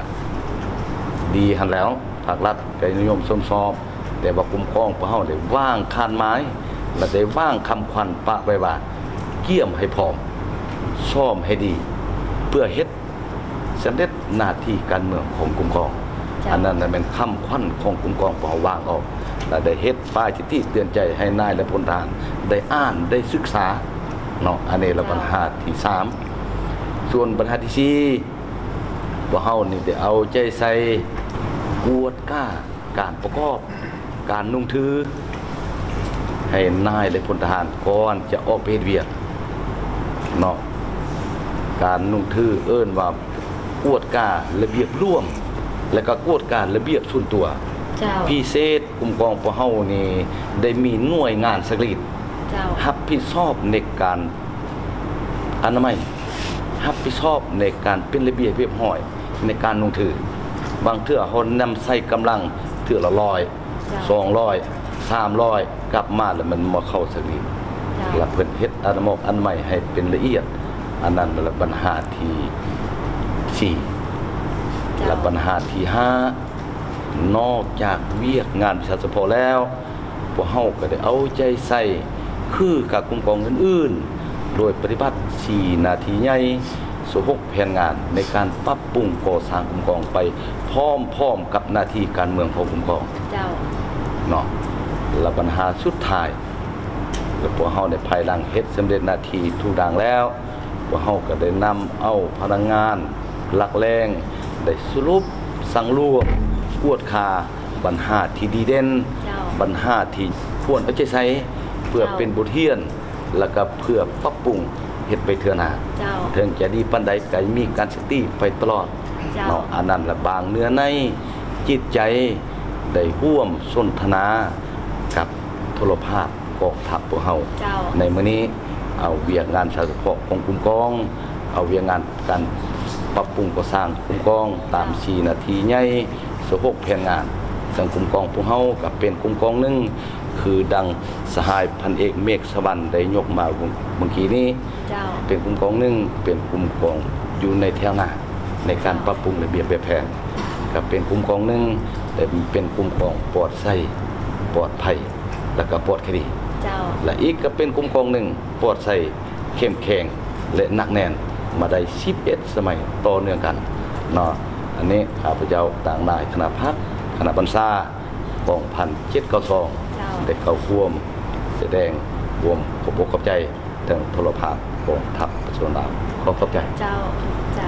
ดีหั่นแล้วภาครัฐก็นิยมชมชอบแต่ว่ากลุ่มกองพวกเฮาได้วางคานไม้และได้วางคำขวัญปะไว้ว่าเกี่ยมให้พร้อมซ่อมให้ดีเพื่อเฮ็ดสำเร็จหน้าที่การเมืองของกลุ่มกอง จ้ะ อันนั้นน่ะเป็นคำขวัญของกลุ่มกองพวกเฮาวางออกและได้เฮ็ดป้ายที่เตือนใจให้นายและพลทหารได้อ่านได้ศึกษาเนาะอันนี้ละปัญหาที่3 ส่วนปัญหาที่4พวกเฮานี่ได้เอาใจใส่กวดก้าการประกอบการนุ่งถือให้นายและพลทหารก่อนจะออกไปเฮ็ดเวียกเนาะการนุ่งถือเอิ้นว่ากวดก้าระเบียบร่วมและก็กวดการระเบียบส่วนตัว เจ้า พิเศษกลุ่มกองพวกเฮานี่ได้มีหน่วยงานสักนิด เจ้า รับผิดชอบในการอนามัยรับผิดชอบในการเป็นระเบียบเรียบร้อยในการนุ่งถือบางเทื่อเฮานำใส่กำลังเทื่อละ100 200 300กลับมาแล้วมันบ่เข้าสักนิด เจ้า แล้วเพิ่นเฮ็ดอนามัยอันใหม่ให้เป็นละเอียดอันนั้นละปัญหาที่4และปัญหาที่5นอกจากเวียกงานประชาสัมพันธ์แล้วพวกเฮาก็ได้เอาใจใส่คือกับกลุ่มกองอื่นๆโดยปฏิบัติ4นาทีใหญ่16แผนงานในการปรับปรุงก่อสร้างกลุ่มกองไปพร้อมๆกับหน้าที่การเมืองของกลุ่มกอง เจ้า เนาะและปัญหาสุดท้ายแล้วพวกเฮาได้ภายหลังเฮ็ดสำเร็จหน้าที่ทุกดังแล้วพวกเฮาก็ได้นำเอาพนักงานหลักแรงได้สรุปสั่งรวมกวดคาปัญหาที่ดีเด่น เจ้า ปัญหาที่ควรเอาใจใส่เพื่อเป็นบทเรียนแล้วก็เพื่อปรับปรุงเฮ็ดไปเทื่อหน้า เจ้า ถึงจะดีปานใดก็มีการสติไปตลอด เจ้า เนาะอันนั้นละบางเนื้อในจิตใจได้ร่วมสนทนากับโทรภาพกองทัพพวกเฮา เจ้า ในมื้อนี้เอาเวียกงานสาธารณสุขของกลุ่มกอง เอาเวียกงานการปรับปรุงก่อสร้างกลุ่มกองตาม4นาทีใหญ่16แผนงานซึ่งกลุ่มกองพวกเฮาก็เป็นกลุ่มกองหนึงคือดังสหายพันเอกเมฆสวรรค์ได้ยกมาเมื่อกี้นี้ เจ้า เป็นกลุ่มกองหนึ่งเป็นกลุ่มกองอยู่ในแถวหน้าในการปรับปรุงระเบียบแบบแผนกับเป็นกลุ่มกองหนึ่งแต่เป็นกลุ่มกองปลอดไส้ปลอดภัยแล้วก็ปลอดคดี เจ้า และอีกก็เป็นกลุ่มกองหนึ่งปลอดไส้เข้มแข็งและหนักแน่นมาได้11สมัยต่อเนื่องกันเนาะอันนี้ข้าพเจ้าต่างนายคณะพักคณะบรรษากองพัน792 เจ้า ได้เข้าร่วมแสดงรวมขอบอกขอบใจทางโทรภาพกองทัพประชาชนลาวขอบใจ เจ้าใจ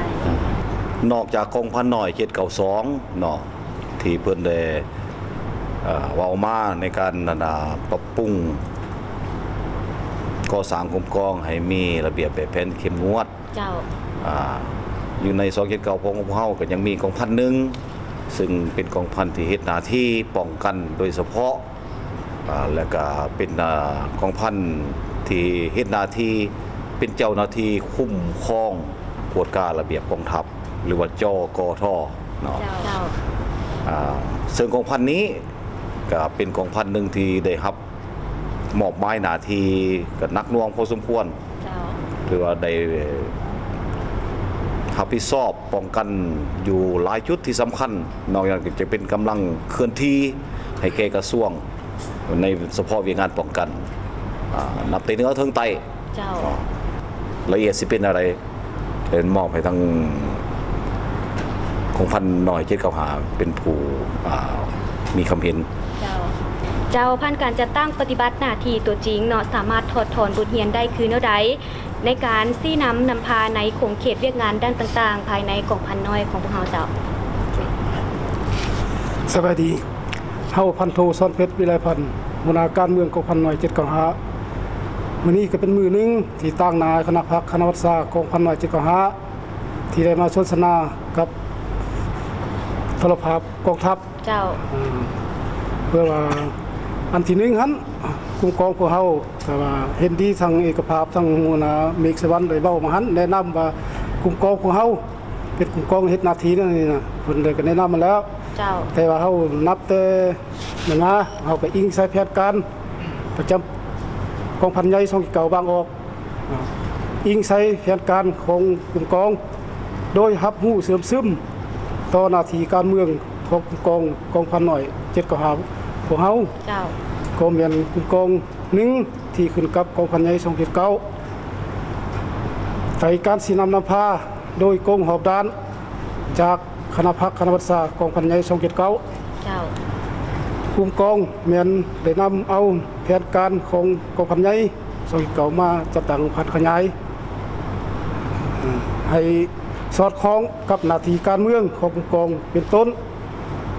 นอกจากกองพันหน่อย792เนาะที่เพิ่นได้เว้ามาในการปรับปรุงก่อสร้างกรมกองให้มีระเบียบแบบแผนเข้มงวด เจ้า อยู่ใน279ของเฮาก็ยังมีกองพันหนึ่งซึ่งเป็นกองพันที่เฮ็ดหน้าที่ป้องกันโดยเฉพาะแล้วก็เป็นกองพันที่เฮ็ดหน้าที่เป็นเจ้าหน้าที่คุ้มครองกวดการระเบียบกองทัพหรือว่าจกทเนาะ เจ้า ซึ่งกองพันนี้ก็เป็นกองพันหนึ่งที่ได้รับมอบหมายหน้าที่กับนักหน่วงพอสมควร เจ้า หรือว่าได้รับผิดชอบป้องกันอยู่หลายจุดที่สำคัญนอกจากจะเป็นกำลังเคลื่อนที่ให้แก่กระทรวงในเฉพาะวิงานป้องกันนับแต่เหนือถึงใต้ เจ้า ละเอียดสิเป็นอะไรเป็นมอบให้ทางของพันหน่อย795เป็นผู้มีคำเห็น เจ้า เจ้าผ่านการจัดตั้งปฏิบัติหน้าที่ตัวจริงเนาะสามารถถอดถอนบทเรียนได้คือแนวใดในการซี่นำพาในขงเขตเวียกงานด้านต่างๆ ภายในกองพันน้อยของพวกเราเจ้า สวัสดีเฮาพันโทซ่อนเพชรวิไลพันธ์หัวหน้าการเมืองกองพันหน่วย795มื้อนี้ก็เป็นมื้อหนึงที่ตั้งนายคณะพรรคคณะวัฒกองพันหน่วย795ที่ได้มาสนทนากับโทรภาพกองทัพ เจ้า เพื่อว่าอันที่หนึ่งหั่นกลุ่มกองพวกเฮาก็ว่าเห็นดีทางเอกภาพทางหัวหน้าเมฆสวรรค์ได้เว้ามาหั่นแนะนำว่ากลุ่มกองพวกเฮาเป็นกลุ่มกองเฮ็ดหน้าที่นั่นนี่นะเพิ่นได้ก็แนะนำมาแล้ว เจ้า แต่ว่าเขานับแต่นั่นนะเขาก็อิงใส่แผนการประจำกองพันใหญ่299บางออกอิงใส่แผนการของกลุ่มกอง โดยรับรู้เสื่อมซึมต่อหน้าที่การเมืองของกองพันหน่อย795พวกเฮา เจ้า ก็เหมือนกลุ่มกองหนึ่งที่ขึ้นกับกองพันใหญ่279ใส่การสีนำพาโดยกองหอบด้านจากคณะพรรคคณะวัฒกองพันใหญ่279 เจ้า กลุ่มกองแม่นได้นำเอาแผนการของกองพันใหญ่279มาจัดตั้งพันขยาย ให้สอดคล้องกับหน้าที่การเมืองของกองเป็นต้น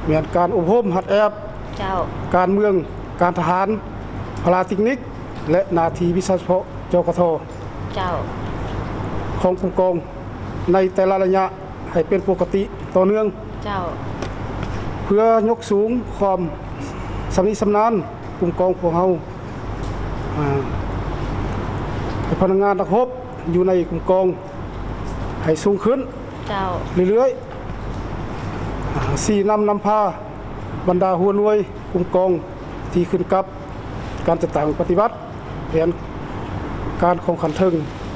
เหมือนการอบรมหัดแอบ เจ้า การเมืองการทหารพลาเทคนิคและหน้าที่วิชาเฉพาะจกท เจ้า ของกองในแต่ละระยะให้เป็นปกติต่อเนื่อง เจ้า เพื่อยกสูงความสำนิสำนานกลุ่มกองพวกเราให้พนักงานนักรบอยู่ในกลุ่มกองให้สูงขึ้น เจ้า เรื่อยๆสี่นำพาบรรดาหัวหน่วยกลุ่มกองที่ขึ้นกับการจัดตั้งปฏิบัติแผนการของขันเทิง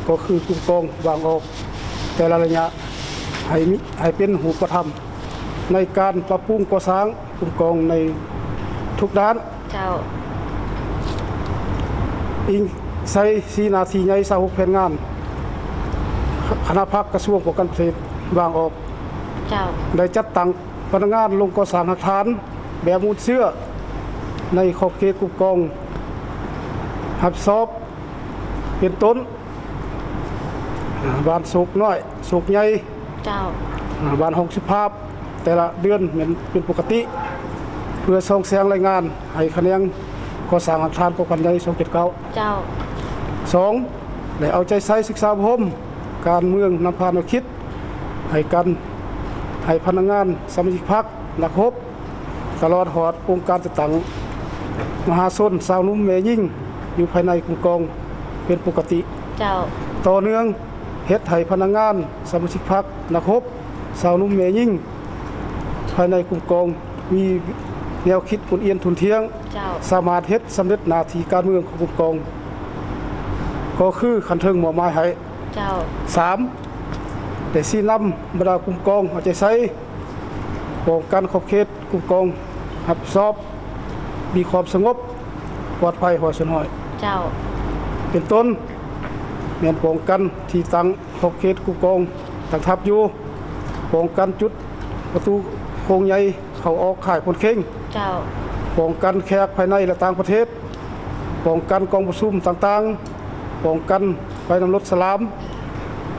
ก็คือกลุ่มกองวางออกแต่ละระยะให้เป็นหูประธรรมในการปรับปรุงก่อสร้างกลุ่มกองในทุกด้าน เจ้า อิงใส่สีนาทีใหญ่26แผนงานคณะพักกระทรวงป้องกันประเทศวางออก เจ้า ได้จัดตั้งพนักงานลงก่อสร้างอาคารแบบมูลเชื่อในขอบเขตกลุ่มกองหับซอบเป็นต้นบ้านโศกน้อยโศกใหญ่ เจ้า บ้านห้องสุภาพแต่ละเดือนเหมือนเป็นปกติ เพื่อส่งแสงรายงานให้คะแนนก่อสร้างอาคารกองพันใหญ่279 เจ้า 2. ได้เอาใจใส่ศึกษาพรมการเมืองนำพาแนวคิดให้พนักงานสมาชิกพรรคนักรบตลอดหอดองค์การจัดตั้งมหาชนสาวนุ่มแม่ยิ่งอยู่ภายในกลุ่มกองเป็นปกติ เจ้า ต่อเนื่องเฮ็ดให้พนักงานสมาชิกพรรคนักรบสาวนุ่มแม่ยิ่งภายในกลุ่มกองมีแนวคิดอุ่นเอียนทุนเทียง เจ้า สามารถเฮ็ดสำเร็จหน้าที่การเมืองของกลุ่มกองก็คือขันเทิงหมอไม้ให้ เจ้า 3. ได้ชี้นำบรรดากลุ่มกองเอาใจใส่ป้องกันขอบเขตกลุ่มกองรับผิดชอบมีความสงบปลอดภัยหัวสนหอย เจ้า เป็นต้นแม่นป้องกันที่ตั้งขอบเขตกลุ่มกองตั้งทัพอยู่ป้องกันจุดประตูโค้งใหญ่เข้าออกข่ายคนเข่ง เจ้า ป้องกันแขกภายในและต่างประเทศป้องกันกองประชุมต่างๆป้องกันไปนำรถสลาม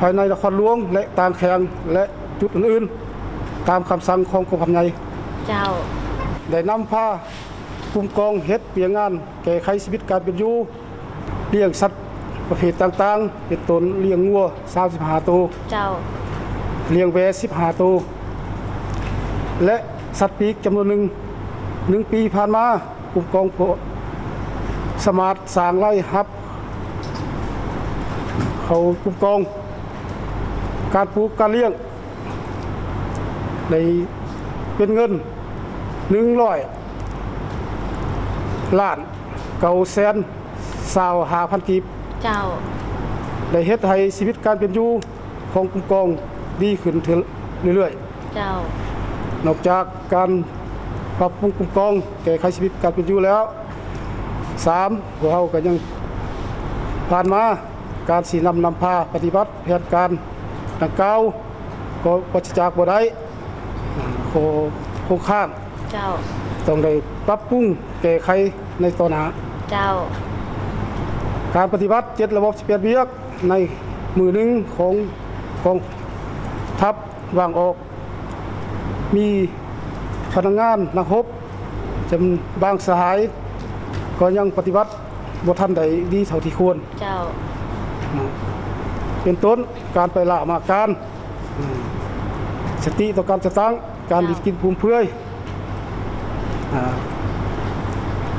ภายในนครหลวงและต่างแขงและจุดอื่นๆตามคำสั่งของกองพันใหญ่ เจ้า ได้นำพากลุ่มกองเฮ็ดเปียงงานแก้ไขชีวิตการเป็นอยู่เลี้ยงสัตว์ประเภทต่างๆเป็นต้นเลี้ยงงัว35ตัว เจ้า เลี้ยงแวะ15ตัวและสัตว์ปีกจำนวน1ปีผ่านมากลุ่มกองสามารถสร้างไร่ฮับเขากลุ่มกองการปลูกการเลี้ยงในเป็นเงิน100 ล้าน9,125,000 กีบ เจ้า ได้เฮ็ดให้ชีวิตการเป็นอยู่ของกลุ่มกองดีขึ้นเรื่อย เจ้า ๆนอกจากการปรับปรุงกลุ่มกองแก้ไขชีวิตการเป็นอยู่แล้ว 3. พวกเราก็ยังผ่านมาการสีนำพาปฏิบัติแผนการดังกล่าวก็ปราศจากบ่ได้โครงข้าง เจ้า ต้องได้ปรับปรุงแก้ไขในต่อหน้า เจ้า การปฏิบัติ7ระบบ18เวียกในมือหนึ่งของกองทัพวางออก มีพนักงานนักรบจำบางสหายก็ยังปฏิบัติบ่ทันใดดีเท่าที่ควร เจ้า เป็นต้นการไปละมาการสติต่อการจะตั้งการดิกินภูมิเพื่อย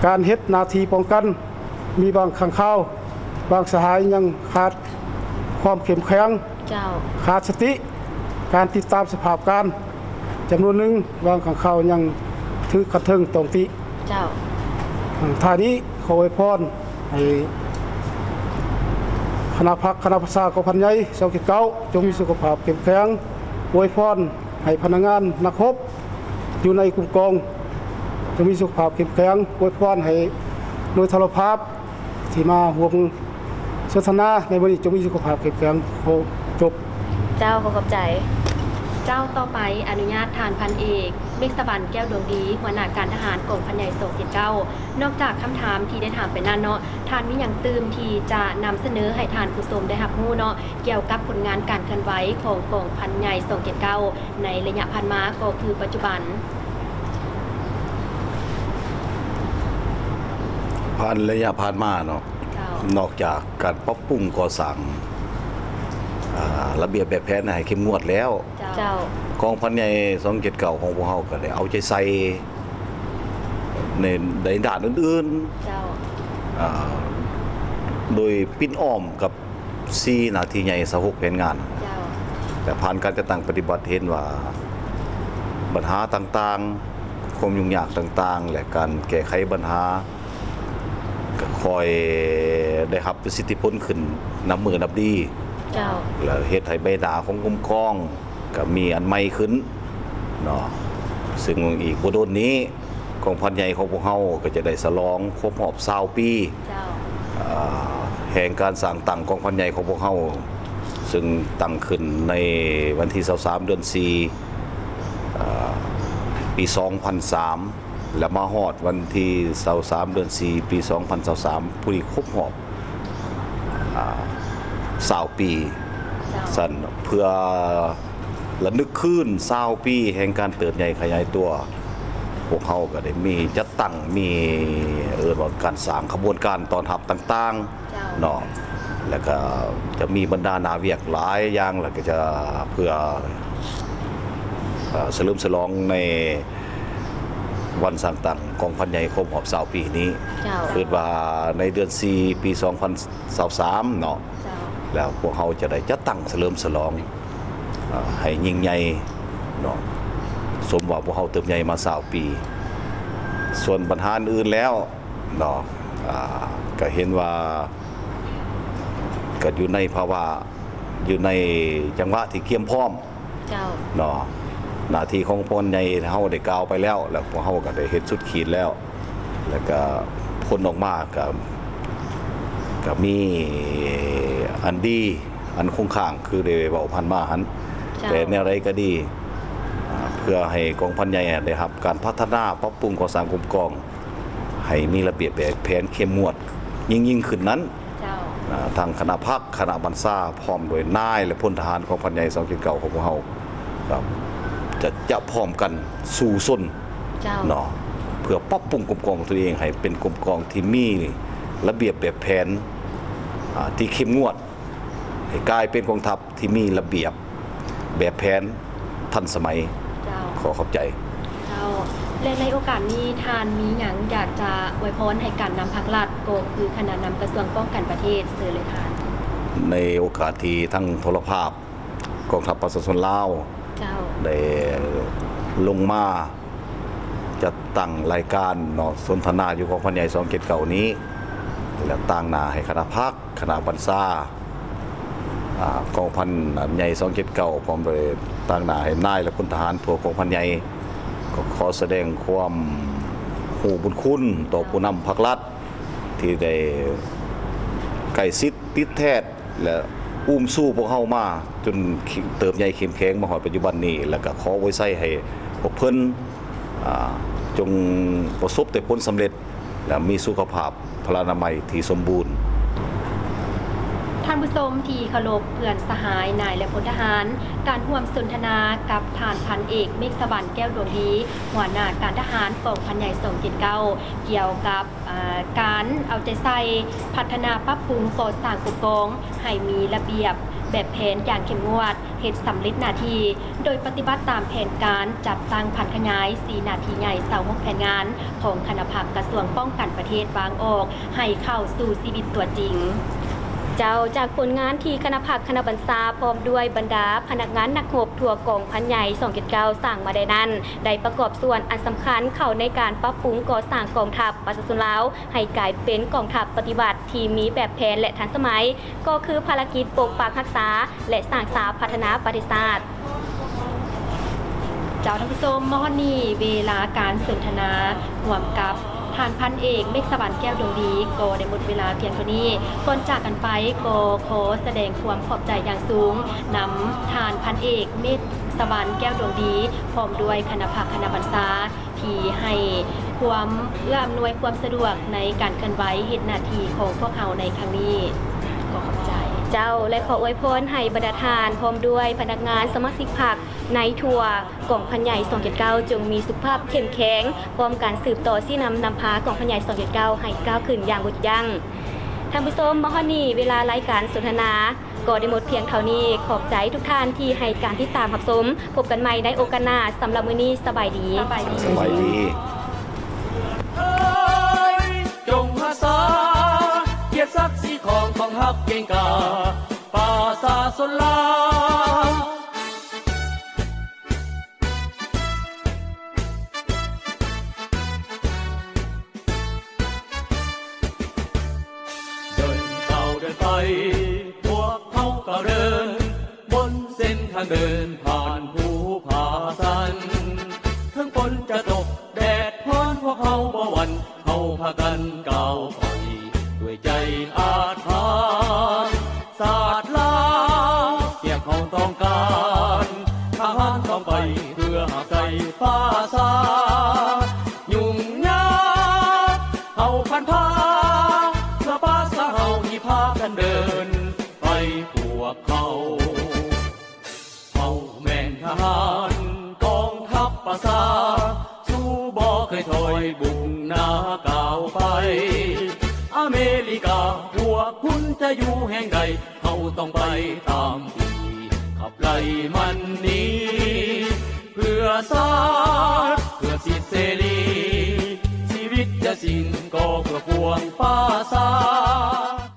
การเฮ็ดนาทีป้องกันมีบางขังข้าวบางสหายยังขาดความเข้มแข็ง เจ้า ขาดสติการติดตามสภาพการจำนวนหนึ่งบางขังข้าวยังถือขัดเทิงตรงติ เจ้า ท่านี้ขออวยพรให้คณะพักคณะภาษากองพันใหญ่279จงมีสุขภาพเข้มแข็งอวยพรให้พนักงานนักรบอยู่ในกลุ่มกองจงมีสุขภาพเข้มแข็งอวยพรให้โดยโทรภาพที่มาห่วงสนทนาในวันนี้จงมีสุขภาพเข้มแข็งขอจบ เจ้าขอขอบใจ เจ้าต่อไปอนุญาตทานพันเอก เมฆสวรรค์แก้วดวงดีหัวหน้าการทหารกองพันใหญ่โศก79นอกจากคำถามที่ได้ถามไปนั้นเนาะทานมีหยังตื่มที่จะนำเสนอให้ทานผู้ชมได้รับรู้เนาะเกี่ยวกับผลงานการเคลื่อนไหวของกองพันใหญ่โศก79ในระยะผ่านมาก็คือปัจจุบัน ผ่านระยะผ่านมาเนาะ เจ้าน อกจากการปรับปรุงก่อสร้างระเบียบแบบแผนให้เข้มงวดแล้ว เจ้า กองพันใหญ่279ของพวกเฮาก็ได้เอาใจใส่ในด้านอื่น เจ้า ๆโดยปิ้นอ้อมกับ4หน้าที่ใหญ่26แผนงาน เจ้า แต่ผ่านการจัดตั้งปฏิบัติเห็นว่าปัญหาต่างๆความยุ่งยากต่างๆ และการแก้ไขปัญหาก็คอยได้รับประสิทธิผลขึ้นนับมือนับดี เจ้า แล้วเฮ็ดให้ใบหน้าของกรมกองก็มีอันใหม่ขึ้นเนาะซึ่งอีกบ่โดนนี้กองพันใหญ่ของพวกเฮาก็จะได้ฉลองครบรอบ20 ปี เจ้า แห่งการสร้างตั้งกองพันใหญ่ของพวกเฮาซึ่งตั้งขึ้นในวันที่23เดือน4ปี 2003 และมาฮอดวันที่23เดือน4ปี2023ผู้ที่ครบรอบ20 ปี เจ้า สั่นเพื่อระลึกขึ้น20 ปีแห่งการเติบใหญ่ขยายตัวพวกเขาก็ได้มีจัดตั้งมีว่าการสร้างขบวนการตอนรับต่าง เจ้า ๆเนาะแล้วก็จะมีบรรดานาเวียกหลายอย่างแล้วก็จะเพื่อเฉลิมฉลองในวันสร้างตั้งกองพันใหญ่ครบรอบ20 ปีนี้ เจ้า คือว่าในเดือน4ปี2023เนาะ เจ้า แล้วพวกเขาจะได้จัดตั้งเฉลิมฉลองให้ยิ่งใหญ่เนาะสมว่าพวกเขาเติบใหญ่มา20 ปี ส่วนปัญหาอื่นแล้วเนาะก็เห็นว่าก็อยู่ในภาวะอยู่ในจังหวะที่เกียมพร้อม เจ้า เนาะหน้าที่ของพลใหญ่เฮาได้กล่าวไปแล้ว แล้วพวกเฮาก็ได้เฮ็ดสุดขีดแล้ว แล้วก็ผลออกมาก็มีอันดีอันคงข้างคือได้เว้าพันมาหัน เจ้า แต่แนวใดก็ดีเพื่อให้กองพันใหญ่ได้รับการพัฒนาปรับปรุงก่อสร้างกรมกอง ให้มีระเบียบแบบแผนเข้มงวดยิ่งขึ้นนั้น เจ้า ทางคณะพักคณะบรรษาพร้อมโดยนายและพลทหารของพันใหญ่279ของพวกเฮาครับจะพร้อมกันสู่ส้น เจ้า เนาะเพื่อปรับปรุงกรมกองตัวเองให้เป็นกรมกองที่มีระเบียบแบบแผนที่เข้มงวดให้กลายเป็นกองทัพที่มีระเบียบแบบแผนทันสมัย เจ้า ขอขอบใจ เจ้าและในโอกาสนี้ทานมีหยังอยากจะอวยพรให้การนำพักรัฐก็คือคณะนำกระทรวงป้องกันประเทศเสือเลยทาน ในโอกาสที่ทั้งโทรภาพกองทัพประชาชนลาว เจ้า ได้ลงมาจัดตั้งรายการเนาะสนทนาอยู่ของพันใหญ่279นี้และตั้งหน้าให้คณะพักคณะบรรษากองพันใหญ่279พร้อมโดยตั้งหน้าให้นายและพลทหารทั่วกองพันใหญ่ก็ขอแสดงความหูบุญคุณต่อผู้นำพรรครัฐที่ได้ใกล้ชิดติดแท้และอุ้มสู้พวกเฮามาจนเติบใหญ่เข้มแข็งมาฮอดปัจจุบันนี้แล้วก็ขอไว้ใส่ให้พวกเพิ่นจงประสบแต่ผลสำเร็จและมีสุขภาพพลานามัยที่สมบูรณ์ ท่านผู้ชมที่เคารพเพื่อนสหายนายและพลทหาร การร่วมสนทนากับทานพันเอกเมฆสวรรค์แก้วดวงดีหัวหน้าการทหารกองพันใหญ่279เกี่ยวกับการเอาใจใส่พัฒนาปรับปรุงก่อสร้างกรมกองให้มีระเบียบแบบแผนอย่างเข้มงวดเหตุสำเร็จหน้าที่โดยปฏิบัติตามแผนการจัดตั้งพันขยาย4หน้าที่ใหญ่26แผนงานของคณะพักกระทรวงป้องกันประเทศวางออกให้เข้าสู่ชีวิตตัวจริง เจ้าจากผลงานที่คณะพักคณะบรรษาพร้อมด้วยบรรดาพนักงานนักรบทั่วกองพันใหญ่279สร้างมาได้นั้นได้ประกอบส่วนอันสำคัญเข้าในการปรับปรุงก่อสร้างกองทัพประชาชนลาวให้กลายเป็นกองทัพปฏิบัติที่มีแบบแผนและทันสมัย ก็คือภารกิจปกปักรักษาและสร้างสรรค์พัฒนาประเทศชาติ เจ้าท่านผู้ชมมอนี่เวลาการสนทนาร่วมกับ ทานพันเอกเมฆสวรรค์แก้วดวงดีก็ได้หมดเวลาเพียงเท่านี้ก่อนจากกันไปก็ขอแสดงความขอบใจอย่างสูงนำทานพันเอกเมฆสวรรค์แก้วดวงดีพร้อมด้วยคณะภาคคณะบรรษาที่ให้ความเอื้ออำนวยความสะดวกในการเคลื่อนไหวเฮ็ดหน้าที่ของพวกเขาในครั้งนี้ขอขอบใจเจ้าและขออวยพรให้บรรดาทานพร้อมด้วยพนักงานสมาชิกพรรคในทัวร์กองพันใหญ่279จงมีสุขภาพเข้มแข็งพร้อมการสืบต่อที่นำพากองพันใหญ่279ให้ก้าวขึ้นอย่างบุดยั่งท่านผู้ชมมฮอนี่เวลารายการสนทนาก็ได้หมดเพียงเท่านี้ขอบใจทุกท่านที่ให้การติดตามรับชมพบกันใหม่ในโอกาสหน้าสำหรับมื้อนี้สบายดี สบายดี จงรักษาเกียรติศักดิ์ศรีของกองทัพเก่งกาป่าสาสนลาเดินก้าวเดินไปพวกเขาก้าวเดินบนเส้นทางเดินผ่านภูผาสันถึงฝนจะตกแดดร้อนพวกเขาบ่หวั่นเขาพากันก้าวไปด้วยใจอาถรรพ์ศาสตร์ลาเสียงเขาต้องการทหารต้องไปเพื่อหาใส่ฟ้าสายุ่งยากเขาพันพาเพื่อป้าสาเฮาที่พากันเดินไปพวกเขาแม่นทหารกองทัพประสาสู้บ่เคยถอยบุกหน้าก้าวไปอเมริกาพวกคุณจะอยู่แห่งใดเขาต้องไปตามที่ขับไล่มันหนีเพื่อชาติเพื่อสิทธิเสรีชีวิตจะสิ้นก็เพื่อพวงป้าสา